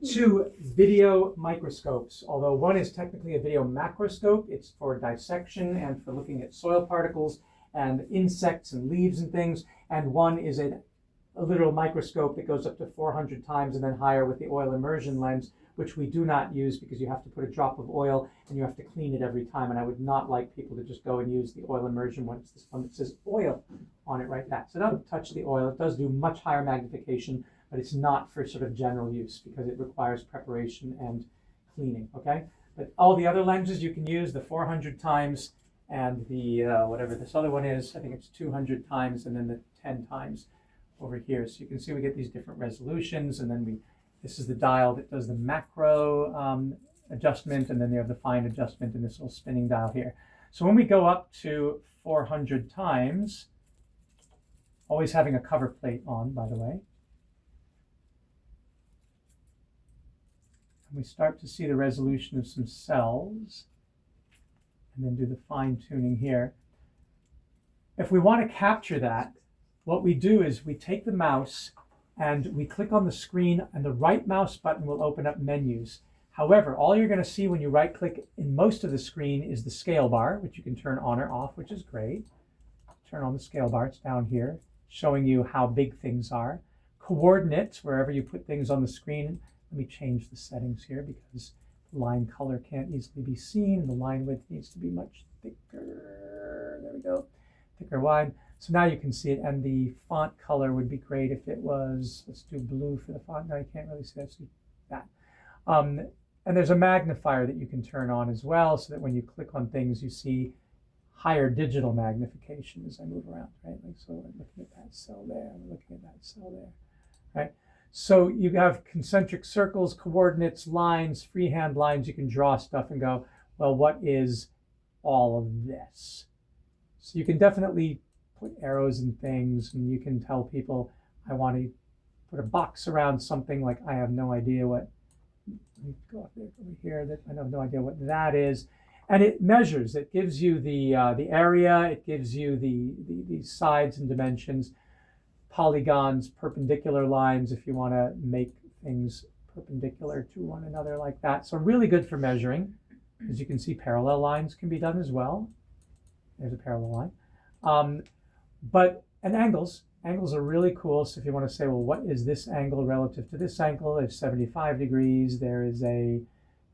two video microscopes. Although one is technically a video macroscope, it's for dissection and for looking at soil particles and insects and leaves and things. And one is a literal microscope that goes up to 400 times and then higher with the oil immersion lens, which we do not use because you have to put a drop of oil and you have to clean it every time. And I would not like people to just go and use the oil immersion one. It's this one that says oil on it right back. So don't touch the oil. It does do much higher magnification, but it's not for sort of general use because it requires preparation and cleaning, okay? But all the other lenses you can use, the 400 times and the, whatever this other one is, I think it's 200 times and then the 10 times over here. So you can see we get these different resolutions, and then this is the dial that does the macro adjustment, and then you have the fine adjustment in this little spinning dial here. So when we go up to 400 times, always having a cover plate on, by the way, and we start to see the resolution of some cells, and then do the fine tuning here. If we want to capture that, what we do is we take the mouse and we click on the screen, and the right mouse button will open up menus. However, all you're going to see when you right click in most of the screen is the scale bar, which you can turn on or off, which is great. Turn on the scale bar, it's down here, showing you how big things are. Coordinates, wherever you put things on the screen. Let me change the settings here because the line color can't easily be seen. The line width needs to be much thicker. There we go, thicker wide. So now you can see it, and the font color would be great if it was, let's do blue for the font. No, you can't really see that. So that. And there's a magnifier that you can turn on as well, so that when you click on things, you see higher digital magnification as I move around, right? Like, so I'm looking at that cell there, I'm looking at that cell there, right? So you have concentric circles, coordinates, lines, freehand lines. You can draw stuff and go, well, what is all of this? So you can definitely put arrows and things, and you can tell people, I want to put a box around something, like I have no idea what, let me go up there over here, that I have no idea what that is. And it measures, it gives you the area, it gives you the sides and dimensions, polygons, perpendicular lines, if you want to make things perpendicular to one another like that. So really good for measuring. As you can see, parallel lines can be done as well. There's a parallel line. And angles are really cool. So if you want to say, well, what is this angle relative to this angle? There's 75 degrees. There is a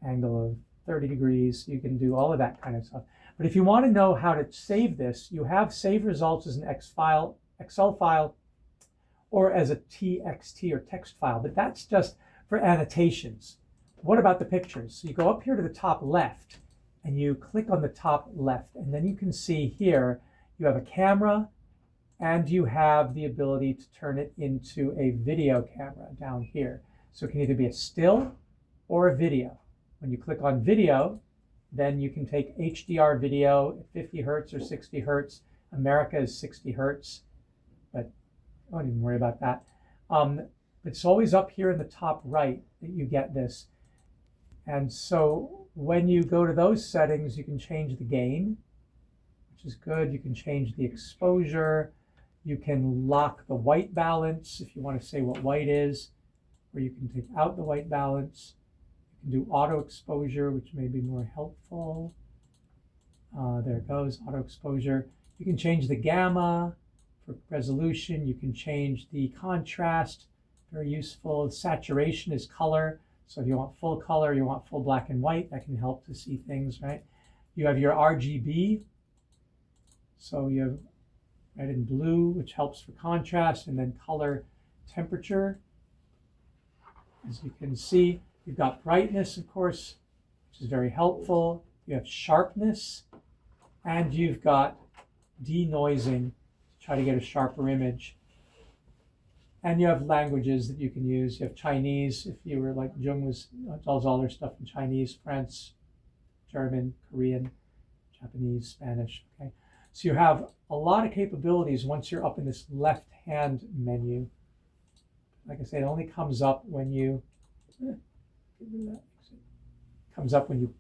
angle of 30 degrees. You can do all of that kind of stuff. But if you want to know how to save this, you have save results as an Excel file, or as a TXT or text file. But that's just for annotations. What about the pictures? So you go up here to the top left, and you click on the top left, and then you can see here you have a camera, and you have the ability to turn it into a video camera down here. So it can either be a still or a video. When you click on video, then you can take HDR video at 50 hertz or 60 hertz. America is 60 hertz, but I don't even worry about that. It's always up here in the top right that you get this. And so when you go to those settings, you can change the gain, which is good. You can change the exposure. You can lock the white balance if you want to say what white is, or you can take out the white balance. You can do auto exposure, which may be more helpful. There it goes, auto exposure. You can change the gamma for resolution. You can change the contrast, very useful. Saturation is color. So if you want full color, you want full black and white, that can help to see things, right? You have your RGB. So you have red and blue, which helps for contrast, and then color temperature. As you can see, you've got brightness, of course, which is very helpful. You have sharpness, and you've got denoising to try to get a sharper image. And you have languages that you can use. You have Chinese, if you were like Jung does all their stuff in Chinese, French, German, Korean, Japanese, Spanish, okay? So you have a lot of capabilities once you're up in this left-hand menu. Like I say, it only comes up when you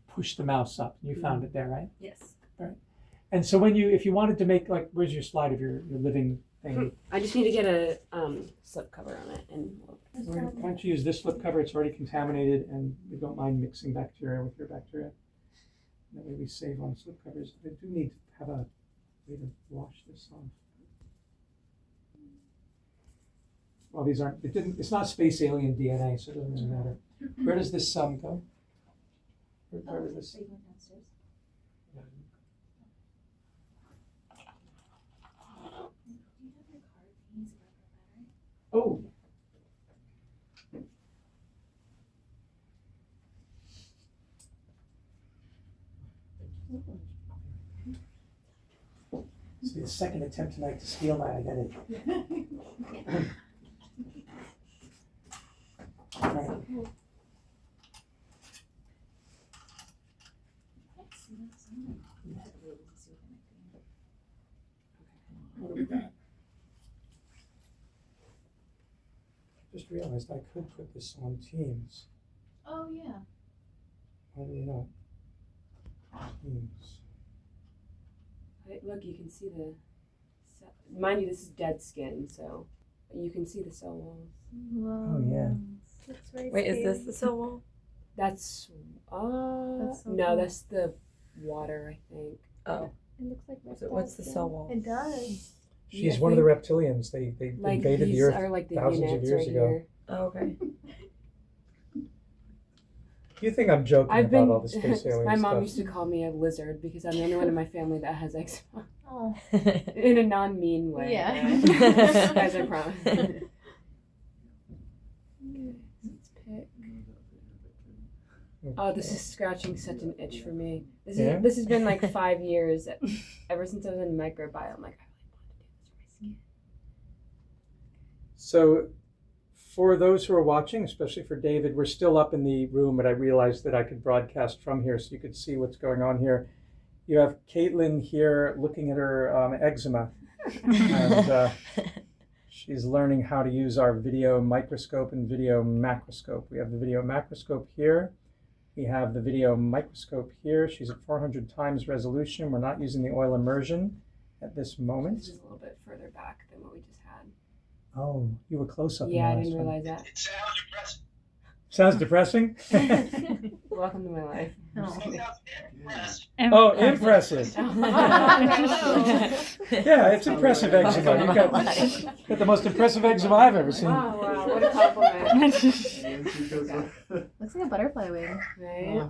push the mouse up. You found it there, right? Yes. Right. And so if you wanted to make, like, where's your slide of your living thing? I just need to get a slip cover on it, and Why don't you use this slip cover? It's already contaminated, and we don't mind mixing bacteria with your bacteria. That way we save on slip covers. I do need to have a way to wash this off. Well, these aren't. It's not space alien DNA, so it doesn't really matter. Where does this go? Where does this? Oh. This will be the second attempt tonight to steal my identity. Right. What do we got? Just realized I could put this on Teams. Oh, yeah. Why do we not? Teams. Look, you can see the cell. Mind you, this is dead skin, so you can see the cell walls. Whoa. Oh, yeah. That's very Wait, scary. is this the cell wall? That's That's so no, cool. that's the water, I think. Oh, It looks like so what's the cell wall? It does. She's I one of the think, reptilians. They like invaded these the Earth are like the thousands of units years right ago. here. Oh, okay. You think I'm joking I've about been. all the space alien My mom stuff? used to call me a lizard because I'm the only one in my family that has eczema. Oh. In a non-mean way. Yeah. As I promise. Let's pick. Oh, this is scratching such an itch for me. This has been like 5 years ever since I was in microbiome. Like, I really want to do this for my skin. So, for those who are watching, especially for David, we're still up in the room, but I realized that I could broadcast from here so you could see what's going on here. You have Caitlin here looking at her eczema, and she's learning how to use our video microscope and video macroscope. We have the video macroscope here. We have the video microscope here. She's at 400 times resolution. We're not using the oil immersion at this moment. This is a little bit further back than what we just had. Oh, you were close up. Yeah, I in the didn't last one. realize that. It sounds depressing. Sounds depressing? Welcome to my life. It sounds impressed. Oh, impressive. Oh, Yeah, it's impressive eczema. You've got the most impressive eczema I've ever seen. wow, what a compliment. Looks like a butterfly wing. Right?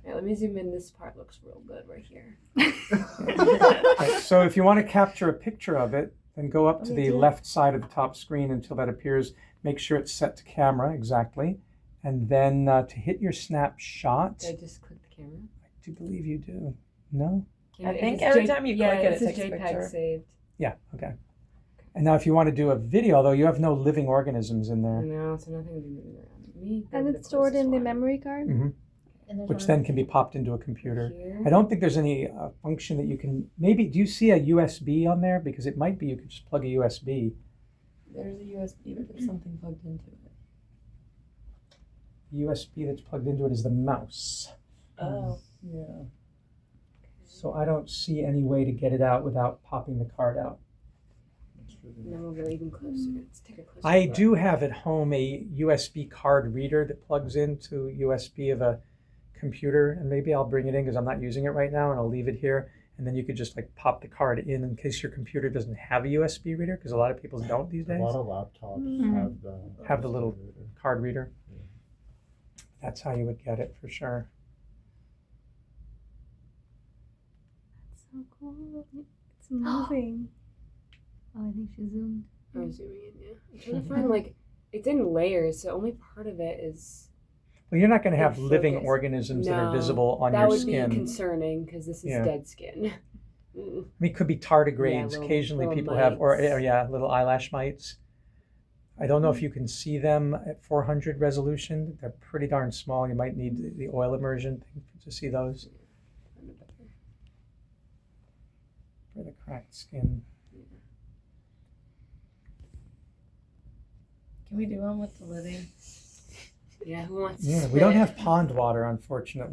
Yeah, let me zoom in. This part looks real good right here. Right, so if you want to capture a picture of it, then go up to the left side of the top screen until that appears. Make sure it's set to camera, exactly. And then to hit your snapshot, Did I just click the camera? I do believe you do. No? I think every time you click it, it says takes a JPEG picture. saved. Yeah, okay. And now if you want to do a video, though, you have no living organisms in there, No, so nothing will be moving around me. And Go to it's stored in the closest one. memory card. Mhm. And there's which one- then can be popped into a computer. Here. I don't think there's any function that you can, maybe, do you see a USB on there? Because it might be you could just plug a USB. There's a USB, but there's something plugged into it. The USB that's plugged into it is the mouse. Oh. Yeah. So I don't see any way to get it out without popping the card out. And then we'll go even closer. Let's take a closer I look. do have at home a USB card reader that plugs into USB of a computer, and maybe I'll bring it in because I'm not using it right now, and I'll leave it here. And then you could just like pop the card in case your computer doesn't have a USB reader, because a lot of people don't these A days. lot of laptops Mhm. Have the little card reader. That's how you would get it for sure. That's so cool. It's moving. Oh, I think she zoomed. I'm zooming in, yeah. I'm trying to find, like, it's in layers, so only part of it is... Well, you're not going to have In living focus. organisms that are No, visible on that your would skin. be concerning, because this is Yeah. dead skin. I mean, it could be tardigrades. little- Occasionally little people have, or mites. yeah, little eyelash mites. I don't know if you can see them at 400 resolution. They're pretty darn small. You might need the oil immersion thing to see those for the cracked skin. Can we do one with the living? Yeah, who wants to Yeah, we don't spit? have pond water, unfortunately.